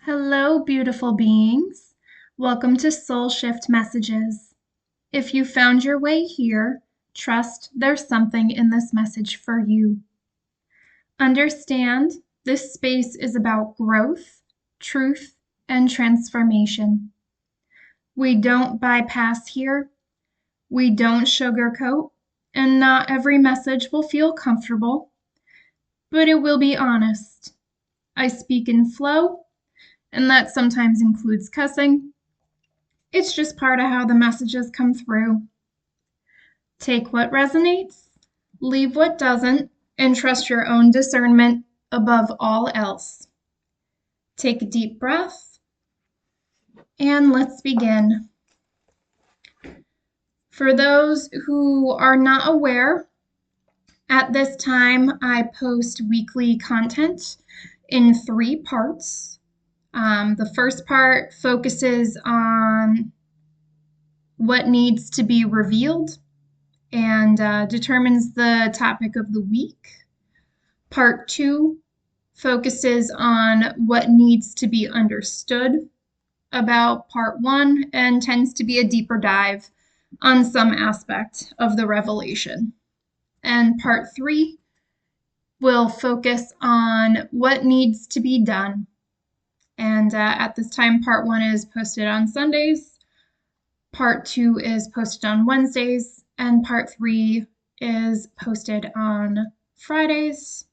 Hello, beautiful beings. Welcome to Soul Shift Messages. If you found your way here, trust there's something in this message for you. Understand this space is about growth, truth, and transformation. We don't bypass here. We don't sugarcoat, and not every message will feel comfortable, but it will be honest. I speak in flow, and that sometimes includes cussing. It's just part of how the messages come through. Take what resonates, leave what doesn't, and trust your own discernment above all else. Take a deep breath, and let's begin. For those who are not aware, at this time I post weekly content in 3 parts. The first part focuses on what needs to be revealed and determines the topic of the week. Part 2 focuses on what needs to be understood about part 1 and tends to be a deeper dive on some aspect of the revelation. And part 3 will focus on what needs to be done. And at this time, part 1 is posted on Sundays, part 2 is posted on Wednesdays, and part 3 is posted on Fridays.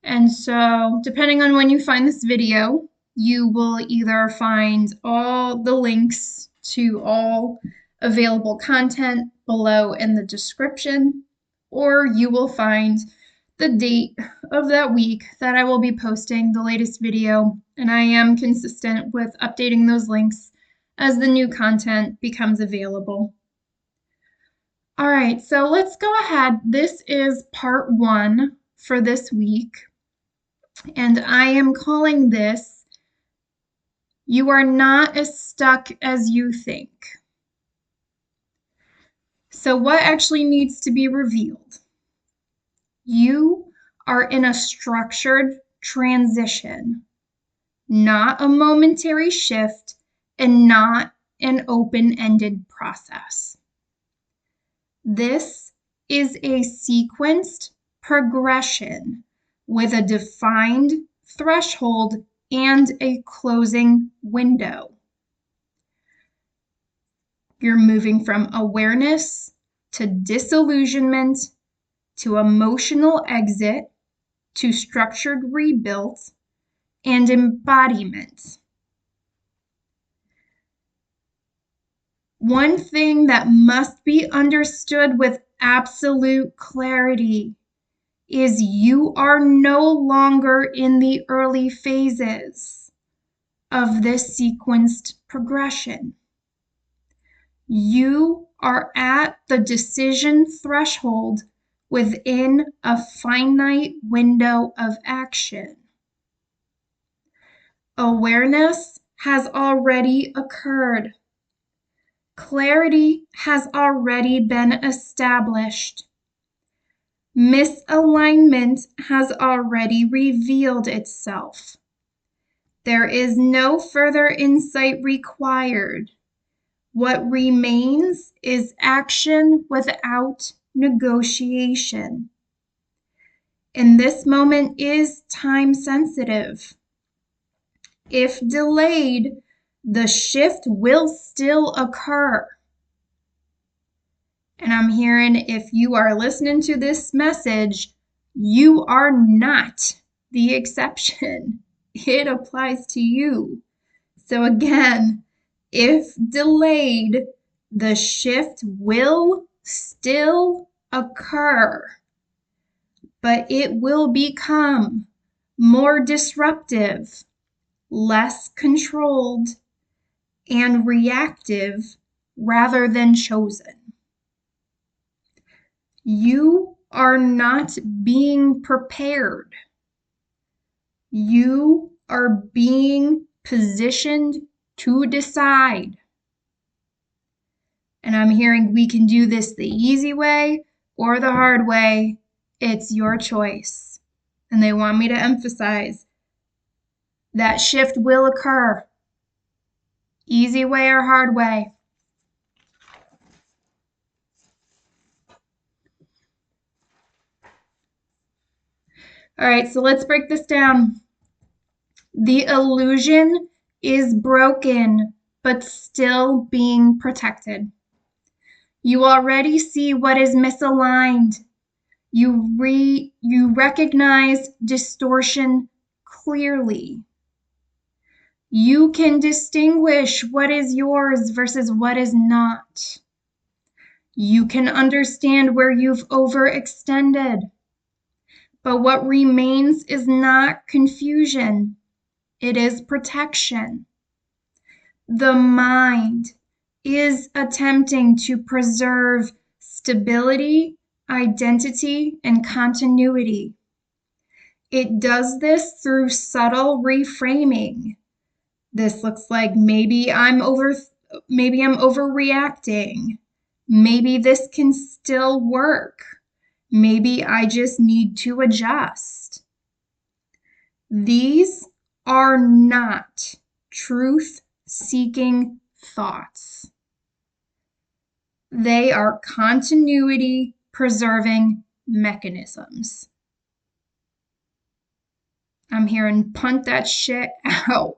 And so, depending on when you find this video, you will either find all the links to all available content below in the description, or you will find the date of that week that I will be posting the latest video, and I am consistent with updating those links as the new content becomes available. All right, so let's go ahead. This is part 1 for this week, and I am calling this, You Are Not as Stuck as You Think. So what actually needs to be revealed? You are in a structured transition, not a momentary shift and not an open-ended process. This is a sequenced progression with a defined threshold and a closing window. You're moving from awareness to disillusionment to emotional exit to structured rebuild and embodiment. One thing that must be understood with absolute clarity is you are no longer in the early phases of this sequenced progression. You are at the decision threshold within a finite window of action. Awareness has already occurred. Clarity has already been established. Misalignment has already revealed itself. There is no further insight required. What remains is action without negotiation. And this moment is time sensitive. If delayed, the shift will still occur. And I'm hearing if you are listening to this message, you are not the exception. It applies to you. So again, if delayed, the shift will still occur, but it will become more disruptive, less controlled, and reactive rather than chosen. You are not being prepared. You are being positioned to decide. And I'm hearing we can do this the easy way or the hard way. It's your choice. And they want me to emphasize That shift will occur. Easy way or hard way. All right, so let's break this down. The illusion is broken, but still being protected. You already see what is misaligned. You recognize distortion clearly. You can distinguish what is yours versus what is not. You can understand where you've overextended. But what remains is not confusion. It is protection. The mind is attempting to preserve stability, identity, and continuity. It does this through subtle reframing. This looks like maybe I'm overreacting. Maybe this can still work. Maybe I just need to adjust. These are not truth-seeking thoughts. They are continuity-preserving mechanisms. I'm hearing punt that shit out.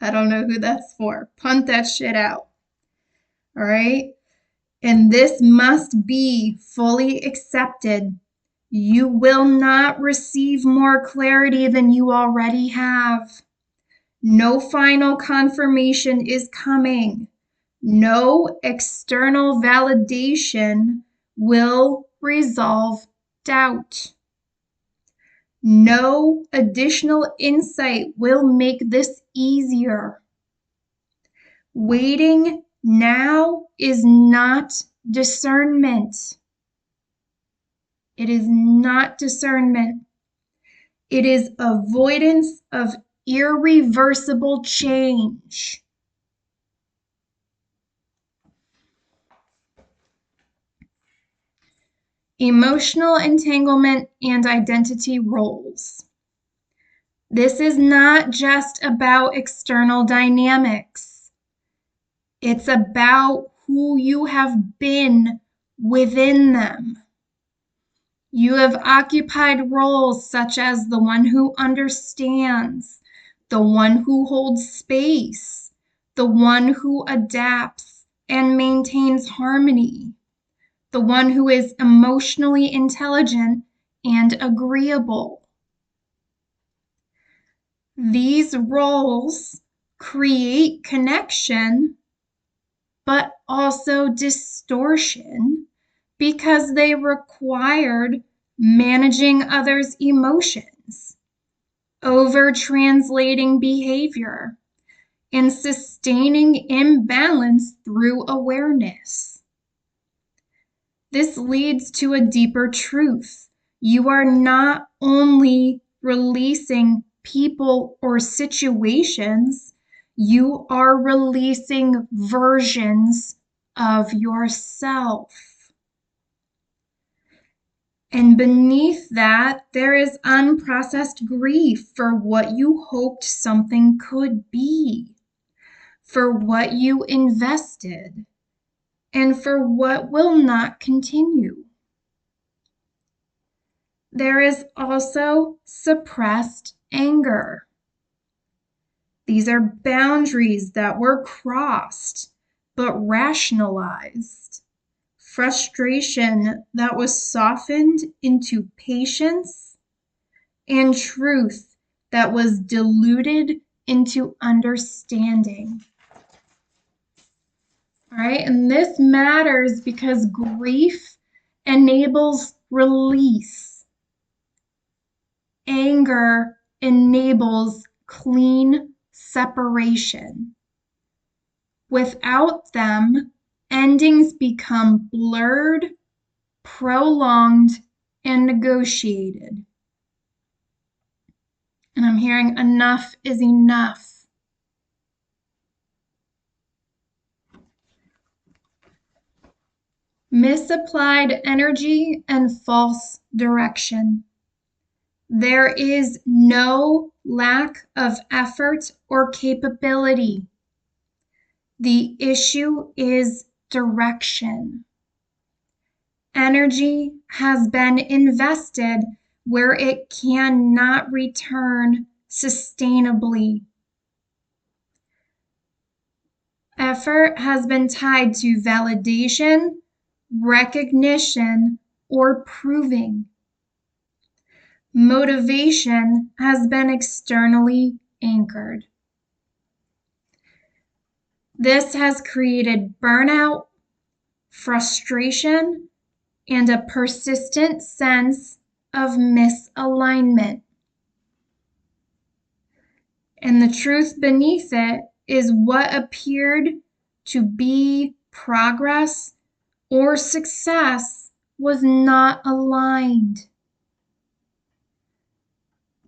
I don't know who that's for. Punt that shit out. All right? And this must be fully accepted. You will not receive more clarity than you already have. No final confirmation is coming. No external validation will resolve doubt. No additional insight will make this easier. Waiting now is not discernment. It is not discernment. It is avoidance of irreversible change. Emotional entanglement and identity roles. This is not just about external dynamics. It's about who you have been within them. You have occupied roles such as the one who understands, the one who holds space, the one who adapts and maintains harmony, the one who is emotionally intelligent and agreeable. These roles create connection, but also distortion because they required managing others' emotions, over-translating behavior, and sustaining imbalance through awareness. This leads to a deeper truth. You are not only releasing people or situations, you are releasing versions of yourself. And beneath that, there is unprocessed grief for what you hoped something could be, for what you invested, and for what will not continue. There is also suppressed anger. These are boundaries that were crossed but rationalized. Frustration that was softened into patience, and truth that was diluted into understanding. All right, and this matters because grief enables release. Anger enables clean separation. Without them, endings become blurred, prolonged, and negotiated. And I'm hearing enough is enough. Misapplied energy and false direction. There is no lack of effort or capability. The issue is direction. Energy has been invested where it cannot return sustainably. Effort has been tied to validation, recognition, or proving. Motivation has been externally anchored. This has created burnout, frustration, and a persistent sense of misalignment. And the truth beneath it is what appeared to be progress or success was not aligned.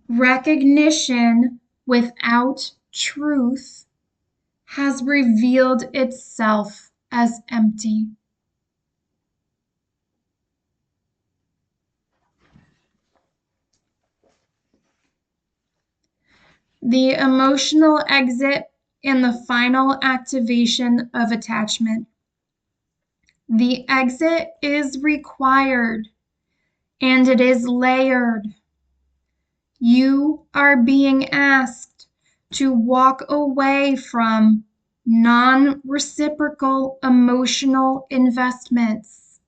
Recognition without truth has revealed itself as empty. The emotional exit and the final activation of attachment. The exit is required and it is layered. You are being asked to walk away from non-reciprocal emotional investments,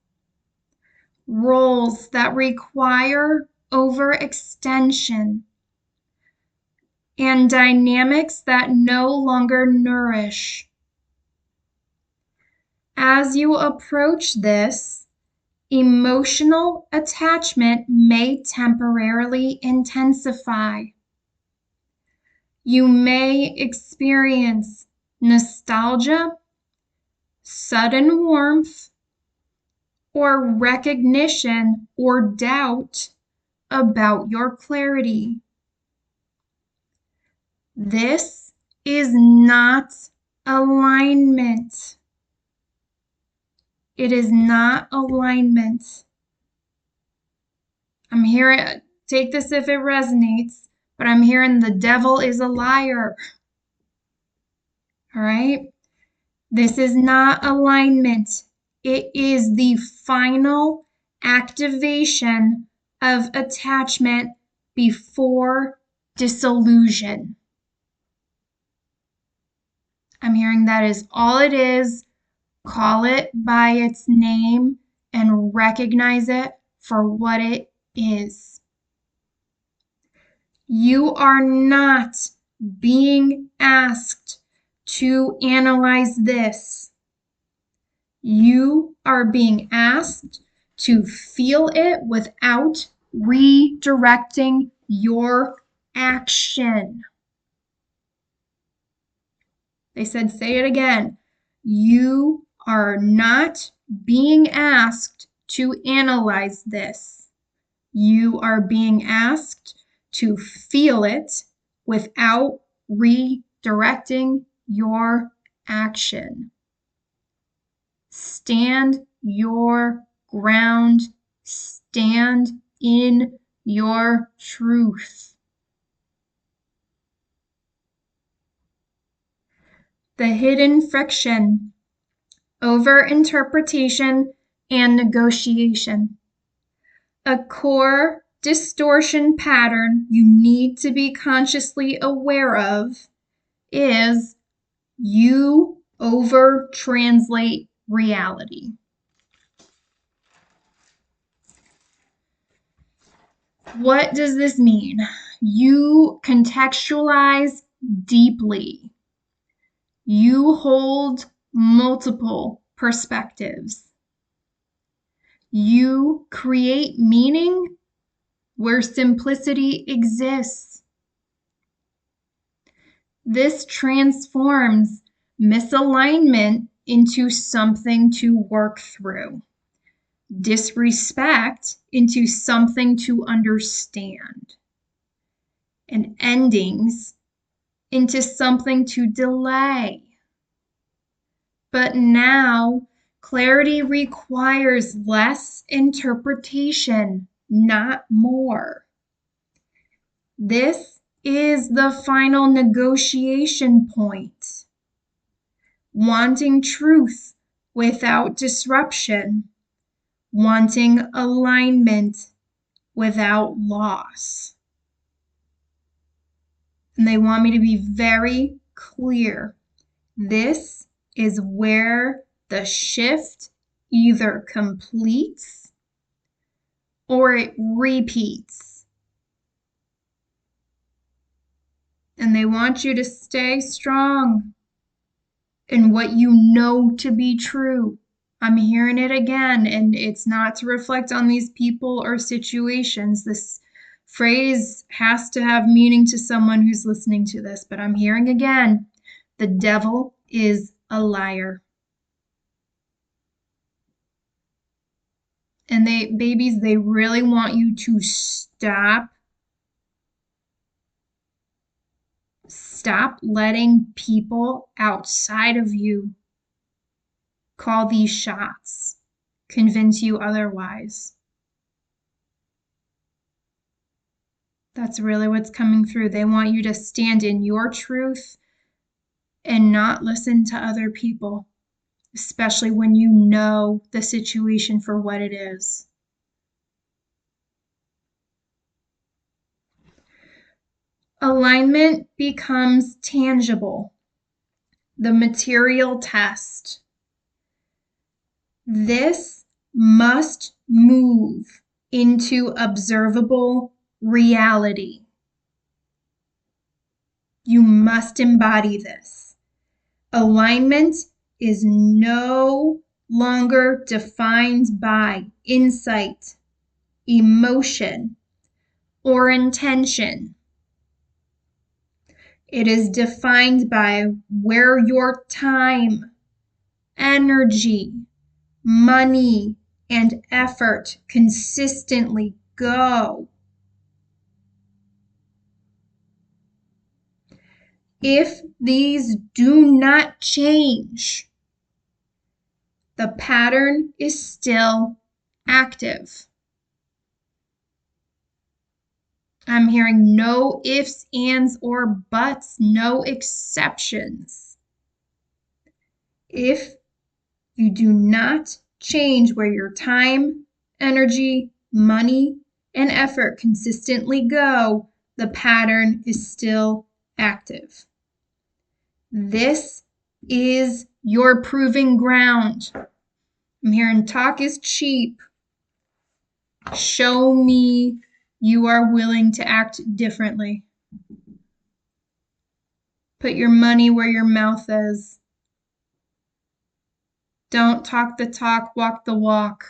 roles that require overextension, and dynamics that no longer nourish. As you approach this, emotional attachment may temporarily intensify. You may experience nostalgia, sudden warmth, or recognition or doubt about your clarity. This is not alignment. It is not alignment. I'm hearing, take this if it resonates, but I'm hearing the devil is a liar. All right? This is not alignment. It is the final activation of attachment before disillusion. I'm hearing that is all it is. Call it by its name and recognize it for what it is. You are not being asked to analyze this. You are being asked to feel it without redirecting your action. They said, say it again. You are not being asked to analyze this. You are being asked to feel it without redirecting your action. Stand your ground. Stand in your truth. The hidden friction, over-interpretation, and negotiation. A core distortion pattern you need to be consciously aware of is you over-translate reality. What does this mean? You contextualize deeply. You hold multiple perspectives. You create meaning where simplicity exists. This transforms misalignment into something to work through, disrespect into something to understand, and endings into something to delay. But now, clarity requires less interpretation, not more. This is the final negotiation point. Wanting truth without disruption, wanting alignment without loss. And they want me to be very clear. This is where the shift either completes or it repeats. And they want you to stay strong in what you know to be true. I'm hearing it again, and it's not to reflect on these people or situations. This phrase has to have meaning to someone who's listening to this, but I'm hearing again, the devil is a liar. And they really want you to stop letting people outside of you call these shots, convince you otherwise. That's really what's coming through. They want you to stand in your truth and not listen to other people, especially when you know the situation for what it is. Alignment becomes tangible, the material test. This must move into observable reality. You must embody this. Alignment is no longer defined by insight, emotion, or intention. It is defined by where your time, energy, money, and effort consistently go. If these do not change, the pattern is still active. I'm hearing no ifs, ands, or buts, no exceptions. If you do not change where your time, energy, money, and effort consistently go, the pattern is still active. This is your proving ground. I'm hearing talk is cheap. Show me you are willing to act differently. Put your money where your mouth is. Don't talk the talk, walk the walk.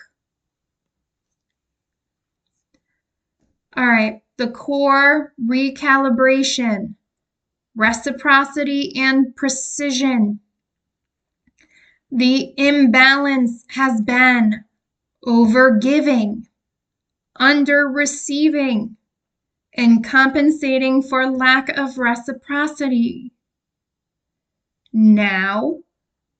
All right, the core recalibration, reciprocity and precision. The imbalance has been over giving, under receiving, and compensating for lack of reciprocity. Now,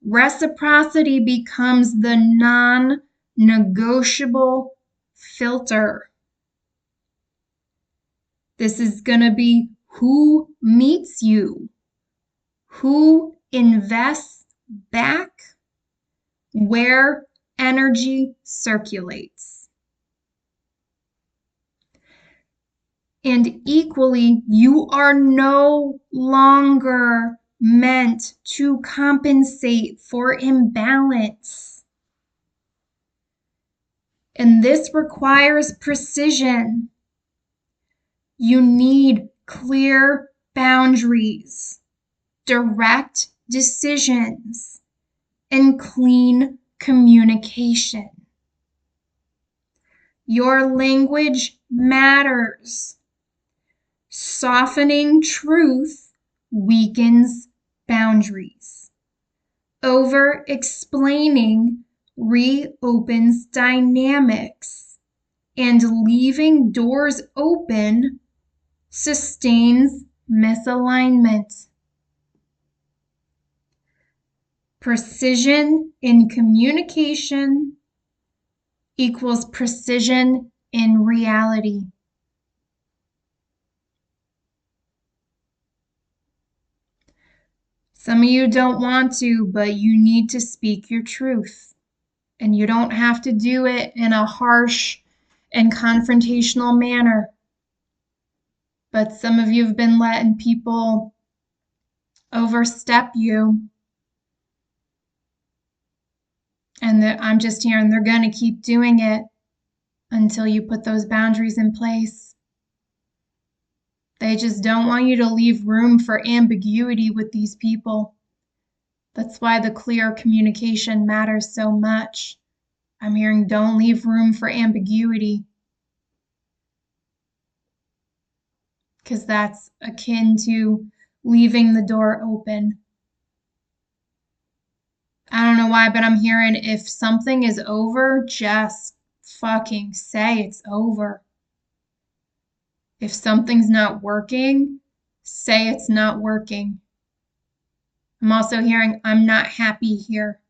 reciprocity becomes the non-negotiable filter. This is going to be who meets you, who invests back, where energy circulates. And equally, you are no longer meant to compensate for imbalance. And this requires precision. You need clear boundaries, direct decisions, and clean communication. Your language matters. Softening truth weakens boundaries. Over-explaining reopens dynamics, and leaving doors open sustains misalignment. Precision in communication equals precision in reality. Some of you don't want to, but you need to speak your truth. And you don't have to do it in a harsh and confrontational manner. But some of you have been letting people overstep you. And I'm just hearing they're going to keep doing it until you put those boundaries in place. They just don't want you to leave room for ambiguity with these people. That's why the clear communication matters so much. I'm hearing don't leave room for ambiguity, because that's akin to leaving the door open. I don't know why, but I'm hearing if something is over, just fucking say it's over. If something's not working, say it's not working. I'm also hearing I'm not happy here.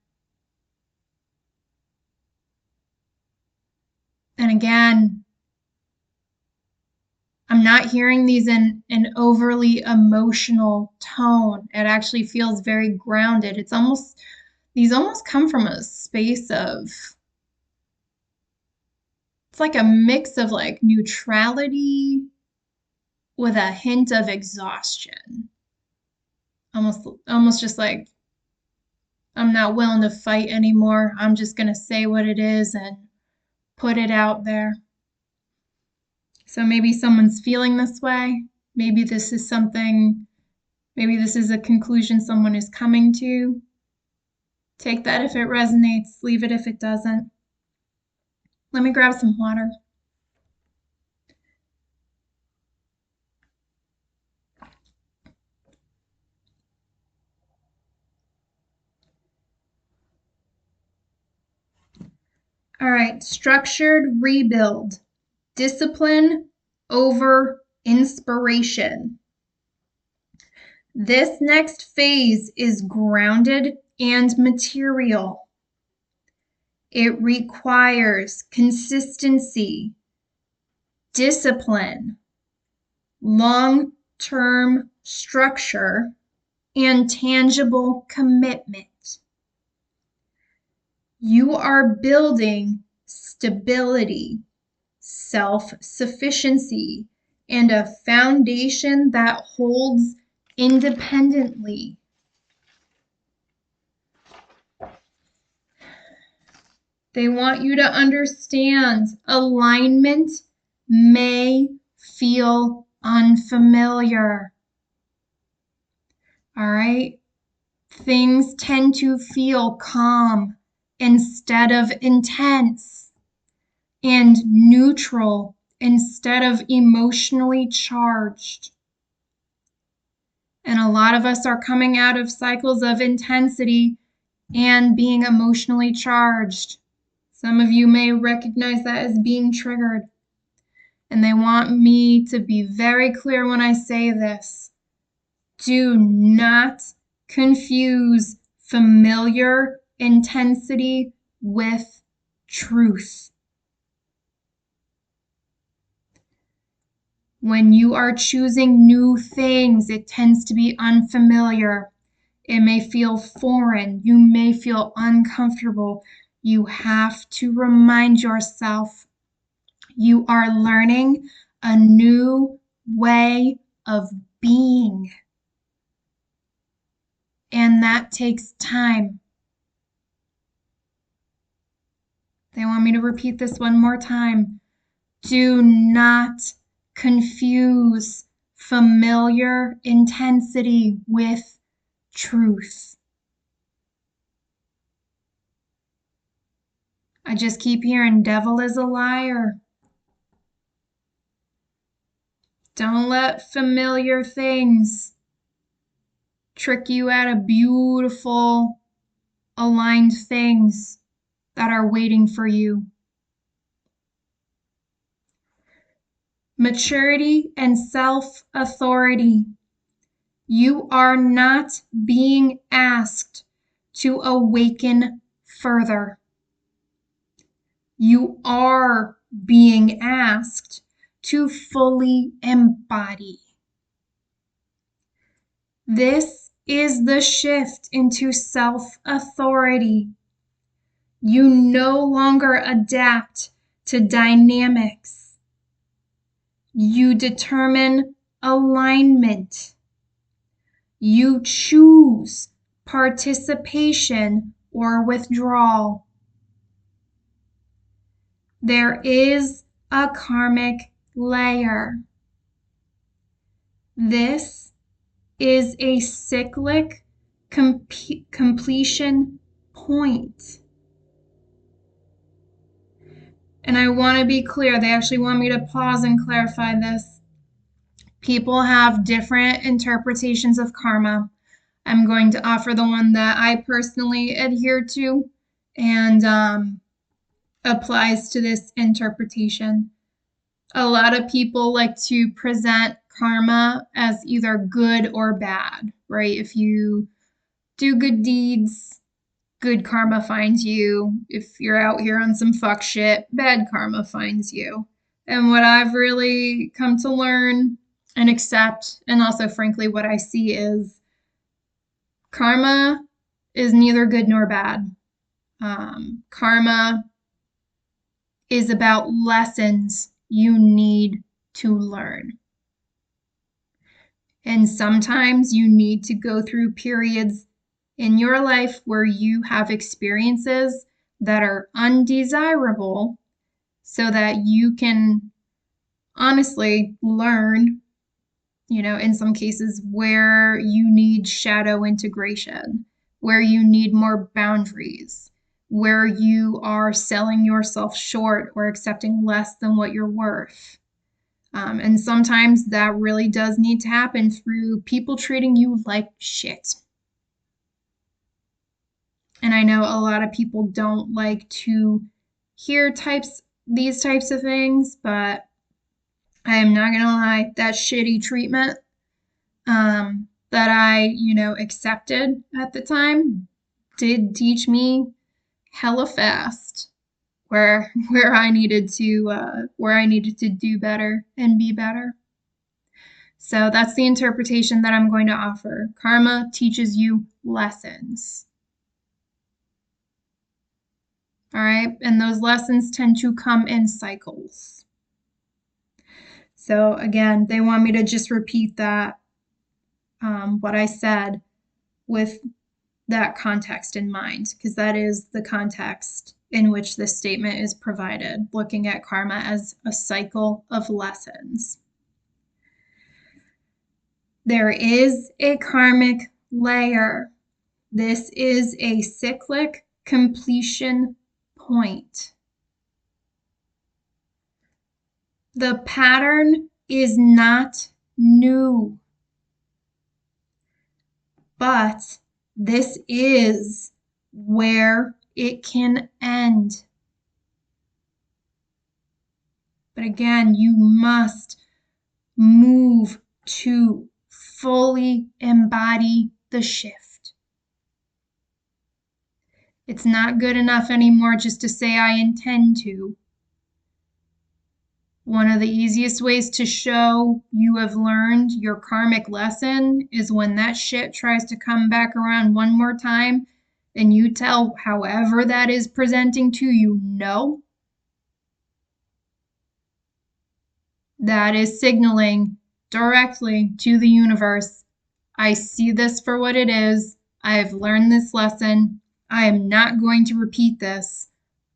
And again, I'm not hearing these in an overly emotional tone. It actually feels very grounded. These almost come from a space of, it's like a mix of like neutrality with a hint of exhaustion. Almost just like, I'm not willing to fight anymore. I'm just going to say what it is and put it out there. So maybe someone's feeling this way. Maybe this is a conclusion someone is coming to. Take that if it resonates, leave it if it doesn't. Let me grab some water. All right, structured rebuild. Discipline over inspiration. This next phase is grounded and material. It requires consistency, discipline, long-term structure, and tangible commitment. You are building stability, self-sufficiency, and a foundation that holds independently. They want you to understand alignment may feel unfamiliar. All right? Things tend to feel calm instead of intense, and neutral instead of emotionally charged. And a lot of us are coming out of cycles of intensity and being emotionally charged. Some of you may recognize that as being triggered. And they want me to be very clear when I say this. Do not confuse familiar intensity with truth. When you are choosing new things, it tends to be unfamiliar. It may feel foreign. You may feel uncomfortable. You have to remind yourself you are learning a new way of being. And that takes time. They want me to repeat this one more time. Do not confuse familiar intensity with truth. I just keep hearing devil is a liar. Don't let familiar things trick you out of beautiful, aligned things that are waiting for you. Maturity and self-authority. You are not being asked to awaken further. You are being asked to fully embody. This is the shift into self-authority. You no longer adapt to dynamics. You determine alignment. You choose participation or withdrawal. There is a karmic layer. This is a cyclic completion point. And I want to be clear, they actually want me to pause and clarify this. People have different interpretations of karma. I'm going to offer the one that I personally adhere to and applies to this interpretation. A lot of people like to present karma as either good or bad, right? If you do good deeds, good karma finds you. If you're out here on some fuck shit, bad karma finds you. And what I've really come to learn and accept, and also frankly what I see, is karma is neither good nor bad. Karma is about lessons you need to learn. And sometimes you need to go through periods in your life where you have experiences that are undesirable so that you can honestly learn, in some cases where you need shadow integration, where you need more boundaries, where you are selling yourself short or accepting less than what you're worth. And sometimes that really does need to happen through people treating you like shit. And I know a lot of people don't like to hear these types of things, but I am not gonna lie, that shitty treatment that I, accepted at the time did teach me hella fast where I needed to do better and be better. So that's the interpretation that I'm going to offer. Karma teaches you lessons. All right. And those lessons tend to come in cycles. So again, they want me to just repeat that, what I said, with that context in mind, because that is the context in which this statement is provided, looking at karma as a cycle of lessons. There is a karmic layer. This is a cyclic completion point. The pattern is not new, but this is where it can end. But again, you must move to fully embody the shift. It's not good enough anymore just to say, I intend to. One of the easiest ways to show you have learned your karmic lesson is when that shit tries to come back around one more time and you tell however that is presenting to you no. That is signaling directly to the universe, I see this for what it is. I have learned this lesson. I am not going to repeat this.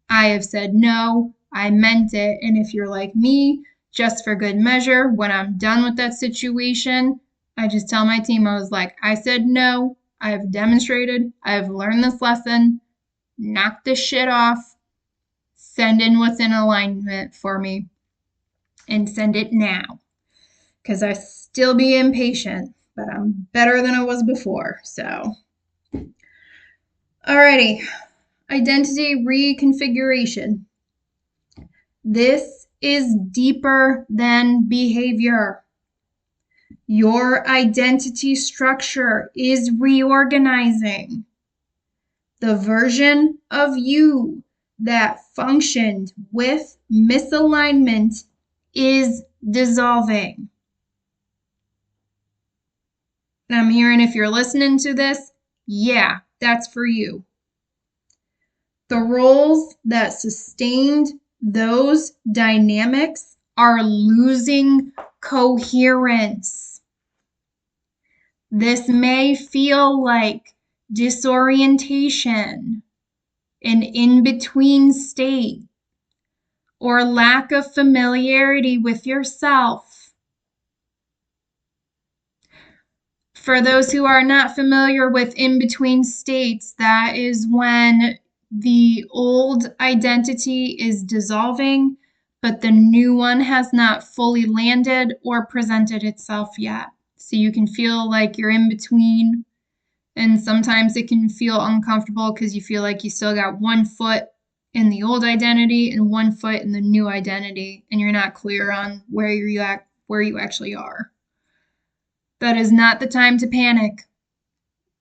I have said no. I meant it. And if you're like me, just for good measure, when I'm done with that situation, I just tell my team, I was like, I said no. I have demonstrated. I have learned this lesson. Knock this shit off. Send in what's in alignment for me. And send it now. Because I still be impatient, but I'm better than I was before. So, alrighty. Identity reconfiguration. This is deeper than behavior. Your identity structure is reorganizing. The version of you that functioned with misalignment is dissolving. And I'm hearing if you're listening to this, yeah, that's for you. The roles that sustained those dynamics are losing coherence. This may feel like disorientation, an in-between state, or lack of familiarity with yourself. For those who are not familiar with in-between states, that is when the old identity is dissolving, but the new one has not fully landed or presented itself yet. So you can feel like you're in between, and sometimes it can feel uncomfortable because you feel like you still got one foot in the old identity and one foot in the new identity, and you're not clear on where you actually are. That is not the time to panic.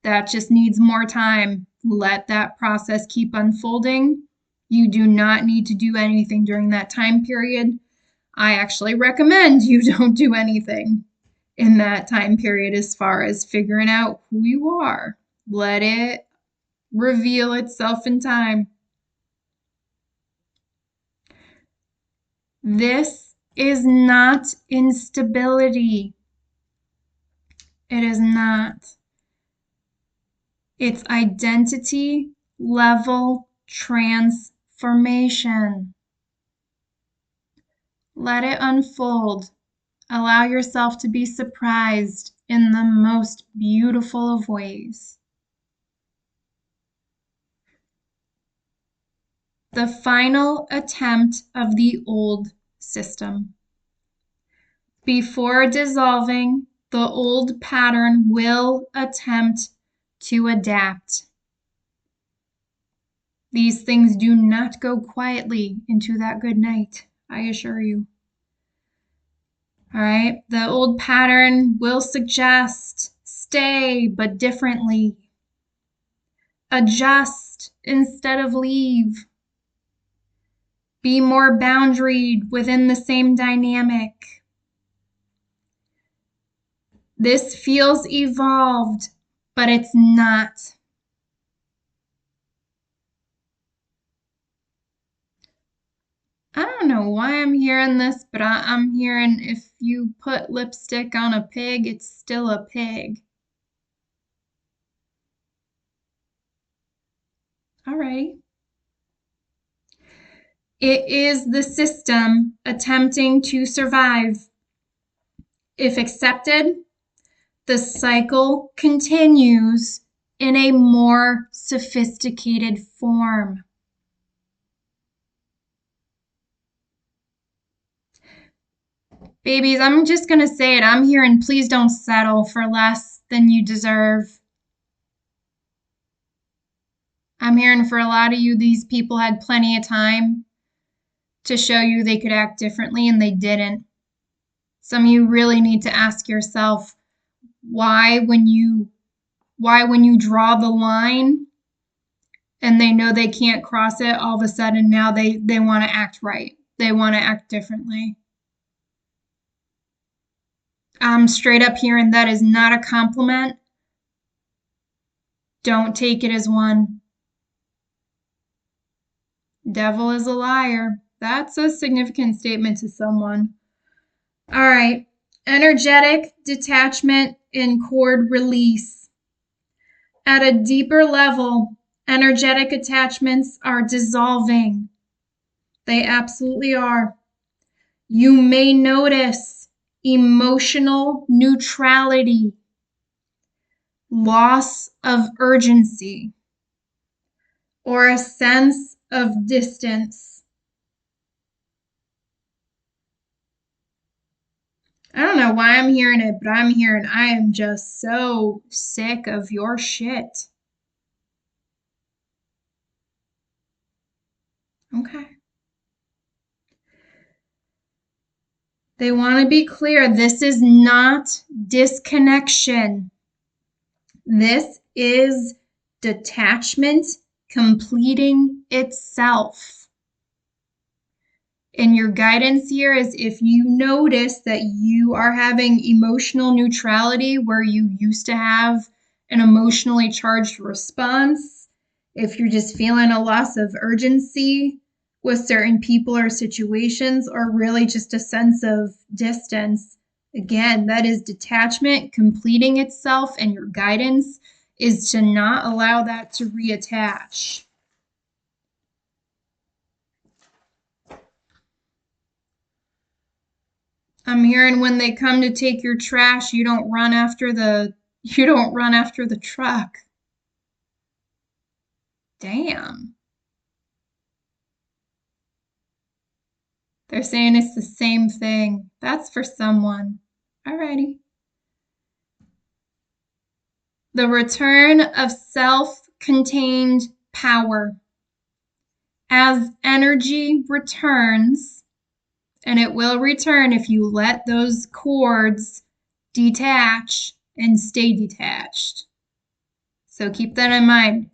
That just needs more time. Let that process keep unfolding. You do not need to do anything during that time period. I actually recommend you don't do anything in that time period as far as figuring out who you are. Let it reveal itself in time. This is not instability. It is not. It's identity level transformation. Let it unfold. Allow yourself to be surprised in the most beautiful of ways. The final attempt of the old system. Before dissolving, the old pattern will attempt to adapt. These things do not go quietly into that good night, I assure you. All right, the old pattern will suggest stay but differently. Adjust instead of leave. Be more boundaried within the same dynamic. This feels evolved, but it's not. I don't know why I'm hearing this, but I'm hearing if you put lipstick on a pig, it's still a pig. All right. It is the system attempting to survive. If accepted, the cycle continues in a more sophisticated form. Babies, I'm just going to say it. I'm hearing please don't settle for less than you deserve. I'm hearing for a lot of you, these people had plenty of time to show you they could act differently and they didn't. Some of you really need to ask yourself why when you draw the line and they know they can't cross it, all of a sudden now they want to act right. They want to act differently. I'm straight up hearing that is not a compliment. Don't take it as one. Devil is a liar. That's a significant statement to someone. All right. Energetic detachment and cord release. At a deeper level, energetic attachments are dissolving. They absolutely are. You may notice emotional neutrality, loss of urgency, or a sense of distance. I don't know why I'm hearing it, but I'm hearing I am just so sick of your shit. Okay. They want to be clear. This is not disconnection. This is detachment completing itself. And your guidance here is if you notice that you are having emotional neutrality where you used to have an emotionally charged response, if you're just feeling a loss of urgency with certain people or situations, or really just a sense of distance, again, that is detachment completing itself, and your guidance is to not allow that to reattach. I'm hearing when they come to take your trash, you don't run after the truck. Damn. They're saying it's the same thing. That's for someone. Alrighty. The return of self-contained power. As energy returns, and it will return if you let those cords detach and stay detached. So keep that in mind.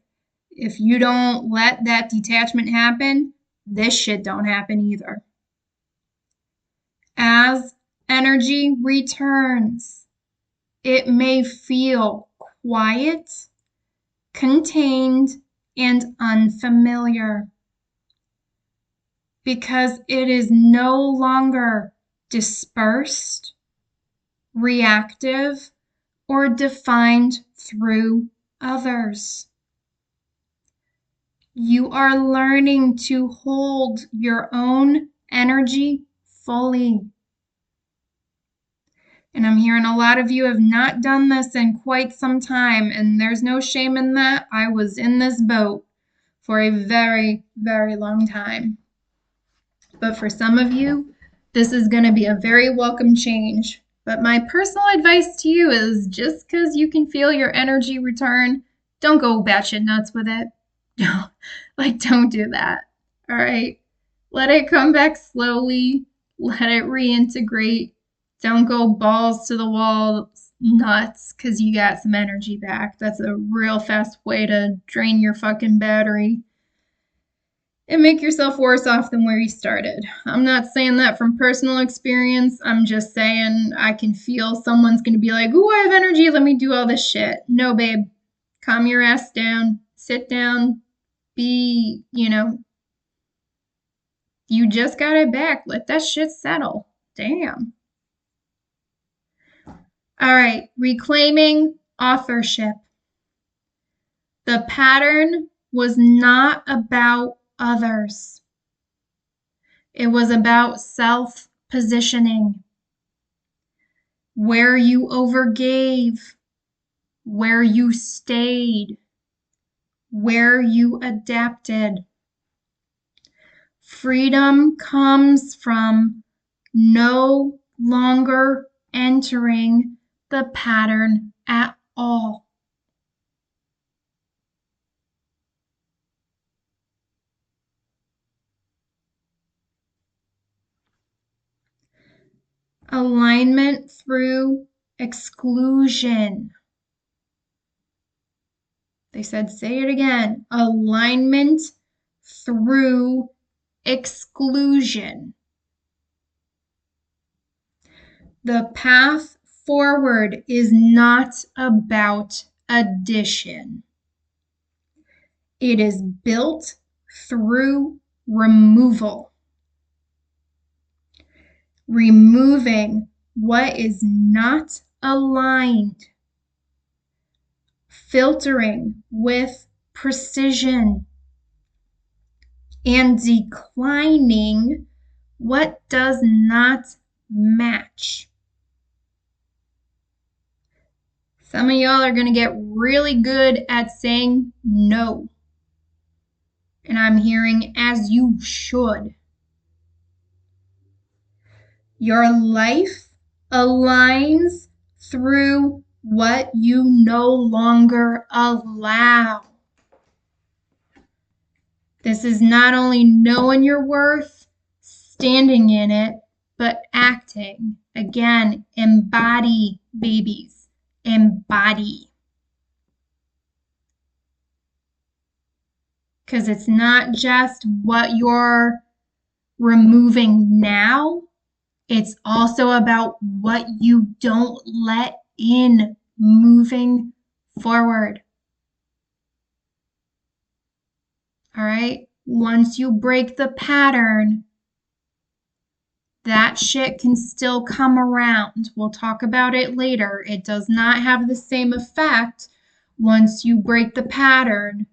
If you don't let that detachment happen, this shit don't happen either. As energy returns, it may feel quiet, contained, and unfamiliar because it is no longer dispersed, reactive, or defined through others. You are learning to hold your own energy fully. And I'm hearing a lot of you have not done this in quite some time, and there's no shame in that. I was in this boat for a very, very long time. But for some of you, this is going to be a very welcome change. But my personal advice to you is just because you can feel your energy return, don't go batshit nuts with it. Don't do that. All right. Let it come back slowly. Let it reintegrate. Don't go balls to the wall nuts because you got some energy back. That's a real fast way to drain your fucking battery and make yourself worse off than where you started. I'm not saying that from personal experience. I'm just saying I can feel someone's going to be like, ooh, I have energy. Let me do all this shit. No, babe. Calm your ass down. Sit down. Be, you just got it back. Let that shit settle. Damn. All right. Reclaiming authorship. The pattern was not about others. It was about self-positioning. Where you overgave, where you stayed, where you adapted. Freedom comes from no longer entering the pattern at all. Alignment through exclusion. They said, say it again. Alignment through exclusion. The path forward is not about addition. It is built through removal. Removing what is not aligned. Filtering with precision. And declining what does not match. Some of y'all are going to get really good at saying no. And I'm hearing as you should. Your life aligns through what you no longer allow. This is not only knowing your worth, standing in it, but acting. Again, embody, babies. Embody. Because it's not just what you're removing now. It's also about what you don't let in moving forward. All right? Once you break the pattern, that shit can still come around. We'll talk about it later. It does not have the same effect once you break the pattern,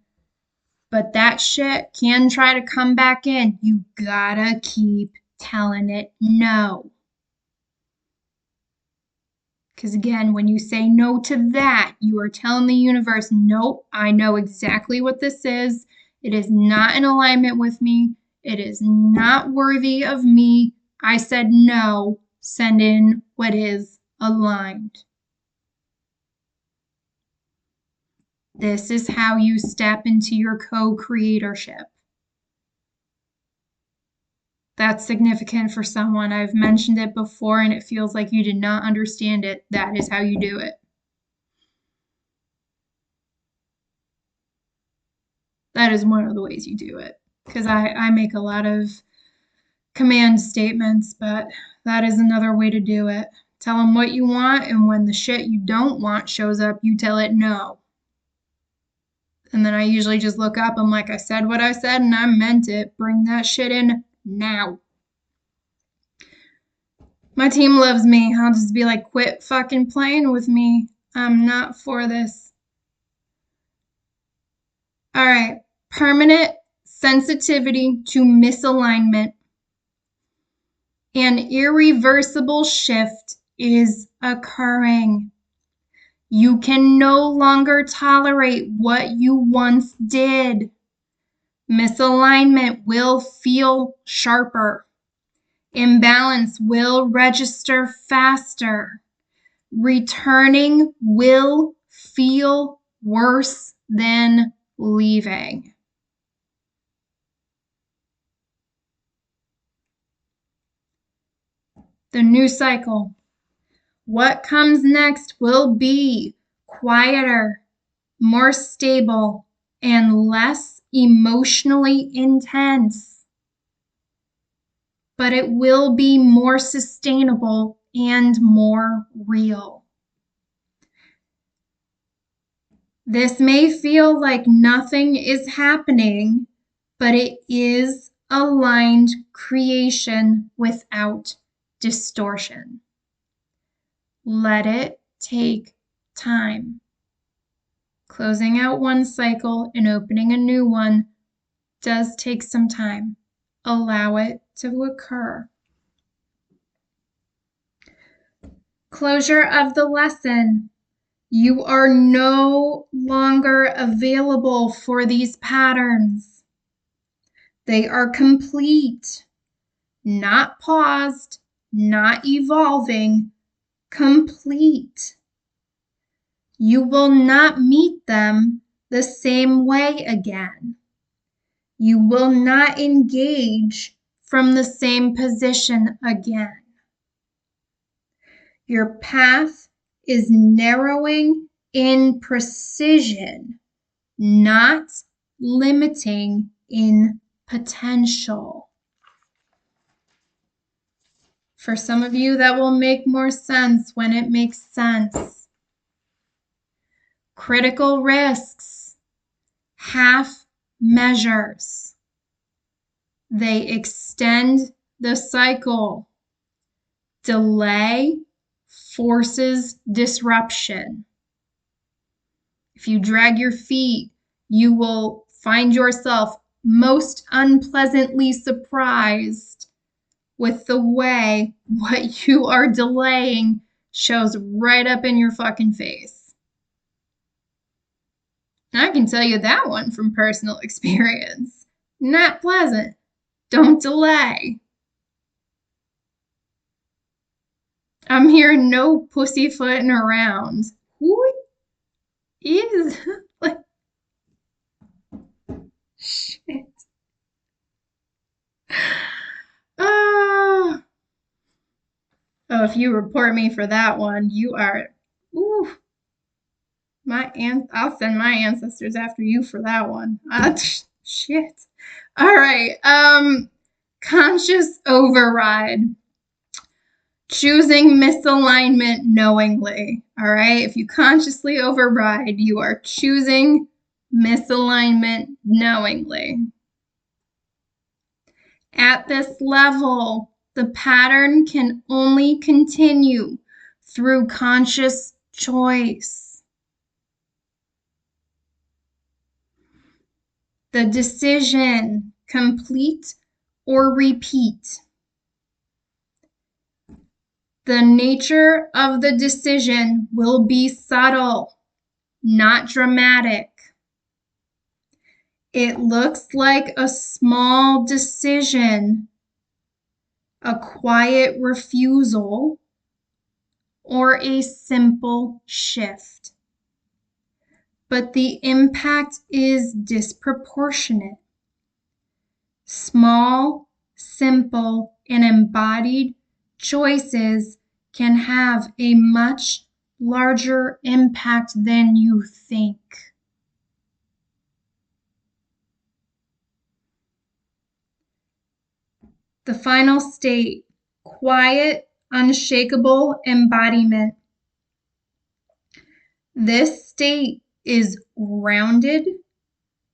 but that shit can try to come back in. You gotta keep telling it no. Because again, when you say no to that, you are telling the universe, nope, I know exactly what this is. It is not in alignment with me. It is not worthy of me. I said no. Send in what is aligned. This is how you step into your co-creatorship. That's significant for someone. I've mentioned it before and it feels like you did not understand it. That is how you do it. That is one of the ways you do it. Because I make a lot of command statements, but that is another way to do it. Tell them what you want, and when the shit you don't want shows up, you tell it no. And then I usually just look up, I'm like, I said what I said and I meant it. Bring that shit in now. My team loves me. I'll just be like, quit fucking playing with me. I'm not for this. All right. Permanent sensitivity to misalignment. An irreversible shift is occurring. You can no longer tolerate what you once did. Misalignment will feel sharper. Imbalance will register faster. Returning will feel worse than leaving. The new cycle. What comes next will be quieter, more stable, and less emotionally intense. But it will be more sustainable and more real. This may feel like nothing is happening, but it is aligned creation without distortion. Let it take time. Closing out one cycle and opening a new one does take some time. Allow it to occur. Closure of the lesson. You are no longer available for these patterns. They are complete, not paused, not evolving, complete. You will not meet them the same way again. You will not engage from the same position again. Your path is narrowing in precision, not limiting in potential. For some of you, that will make more sense when it makes sense. Critical risks, half measures. They extend the cycle. Delay forces disruption. If you drag your feet, you will find yourself most unpleasantly surprised with the way what you are delaying shows right up in your fucking face. And I can tell you that one from personal experience. Not pleasant. Don't delay. I'm hearing no pussyfooting around. Who is like shit? Oh, if you report me for that one, you are. Ooh, I'll send my ancestors after you for that one. Shit. All right. conscious override. Choosing misalignment knowingly. All right. If you consciously override, you are choosing misalignment knowingly. At this level, the pattern can only continue through conscious choice. The decision, complete or repeat. The nature of the decision will be subtle, not dramatic. It looks like a small decision, a quiet refusal, or a simple shift. But the impact is disproportionate. Small, simple, and embodied choices can have a much larger impact than you think. The final state, quiet, unshakable embodiment. This state is grounded,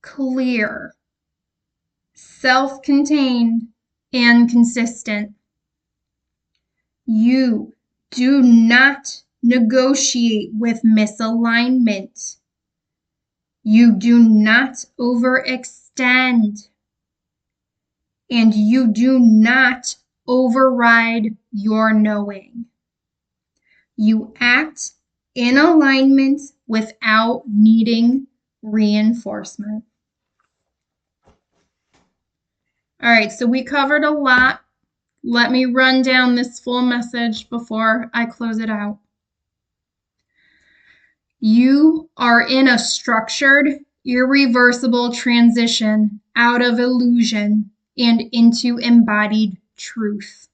clear, self-contained, and consistent. You do not negotiate with misalignment. You do not overextend. And you do not override your knowing. You act in alignment without needing reinforcement. All right, so we covered a lot. Let me run down this full message before I close it out. You are in a structured, irreversible transition out of illusion and into embodied truth.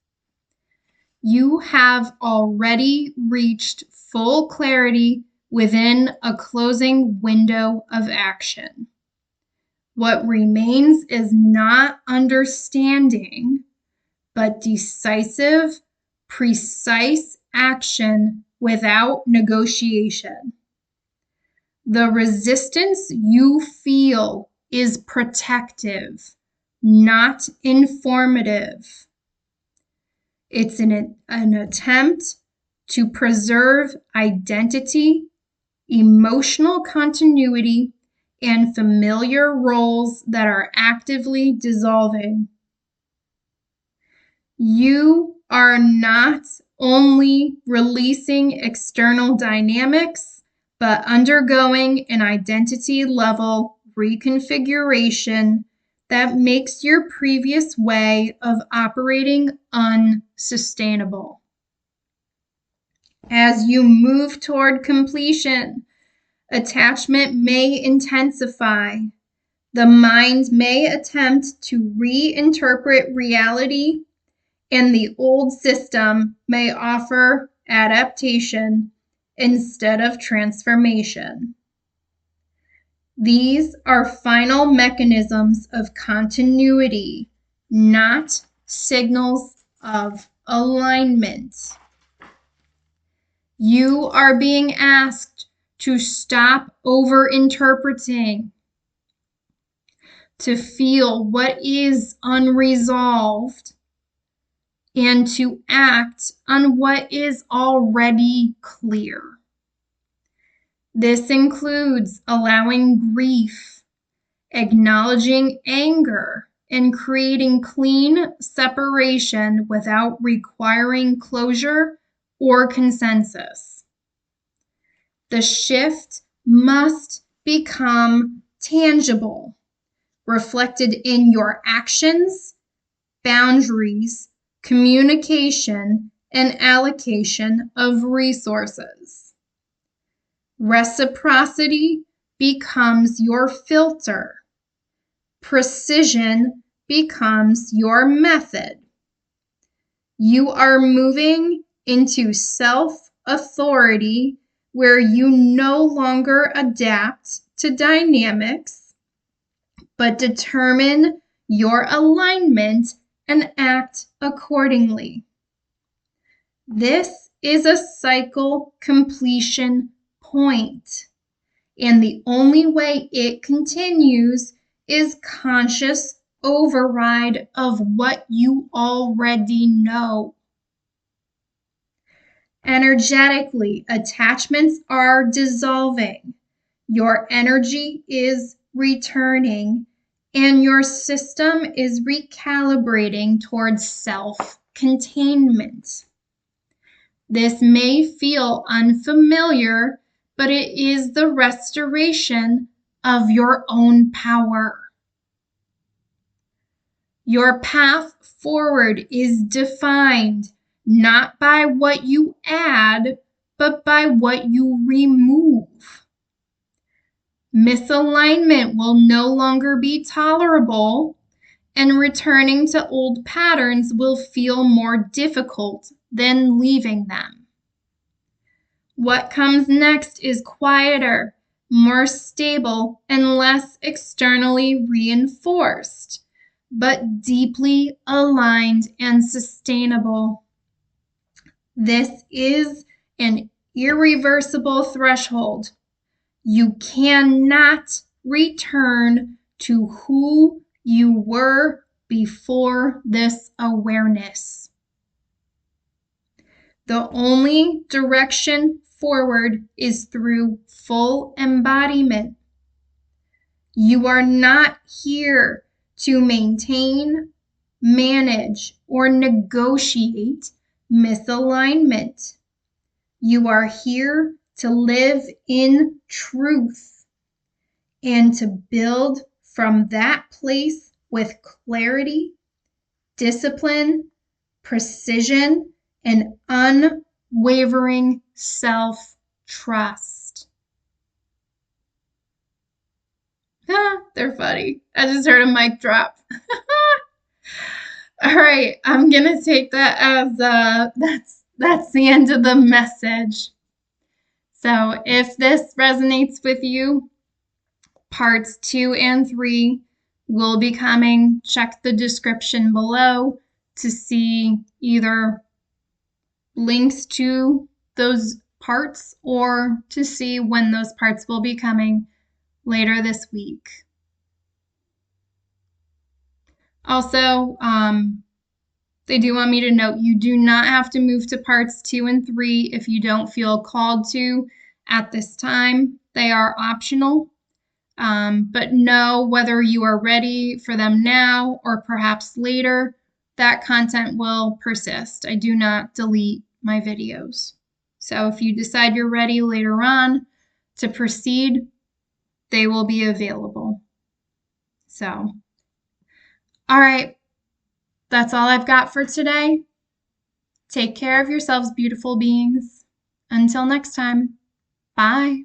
You have already reached full clarity within a closing window of action. What remains is not understanding, but decisive, precise action without negotiation. The resistance you feel is protective, not informative. It's an attempt to preserve identity, emotional continuity, and familiar roles that are actively dissolving. You are not only releasing external dynamics, but undergoing an identity level reconfiguration that makes your previous way of operating unsustainable. As you move toward completion, attachment may intensify. The mind may attempt to reinterpret reality, and the old system may offer adaptation instead of transformation. These are final mechanisms of continuity, not signals of alignment. You are being asked to stop over-interpreting, to feel what is unresolved, and to act on what is already clear. This includes allowing grief, acknowledging anger, and creating clean separation without requiring closure or consensus. The shift must become tangible, reflected in your actions, boundaries, communication, and allocation of resources. Reciprocity becomes your filter. Precision becomes your method. You are moving into self-authority where you no longer adapt to dynamics, but determine your alignment and act accordingly. This is a cycle completion point, and the only way it continues is conscious override of what you already know. Energetically, attachments are dissolving, your energy is returning, and your system is recalibrating towards self-containment. This may feel unfamiliar, but it is the restoration of your own power. Your path forward is defined not by what you add, but by what you remove. Misalignment will no longer be tolerable, and returning to old patterns will feel more difficult than leaving them. What comes next is quieter, more stable, and less externally reinforced, but deeply aligned and sustainable. This is an irreversible threshold. You cannot return to who you were before this awareness. The only direction forward is through full embodiment. You are not here to maintain, manage, or negotiate misalignment. You are here to live in truth and to build from that place with clarity, discipline, precision, and unwavering self-trust. They're funny. I just heard a mic drop. All right, I'm gonna take that as that's the end of the message. So if this resonates with you, parts 2 and 3 will be coming. Check the description below to see either links to those parts or to see when those parts will be coming later this week. Also, they do want me to note you do not have to move to parts 2 and 3 if you don't feel called to at this time. They are optional, but know whether you are ready for them now or perhaps later, that content will persist. I do not delete my videos. So if you decide you're ready later on to proceed, they will be available. So, all right, that's all I've got for today. Take care of yourselves, beautiful beings. Until next time, bye.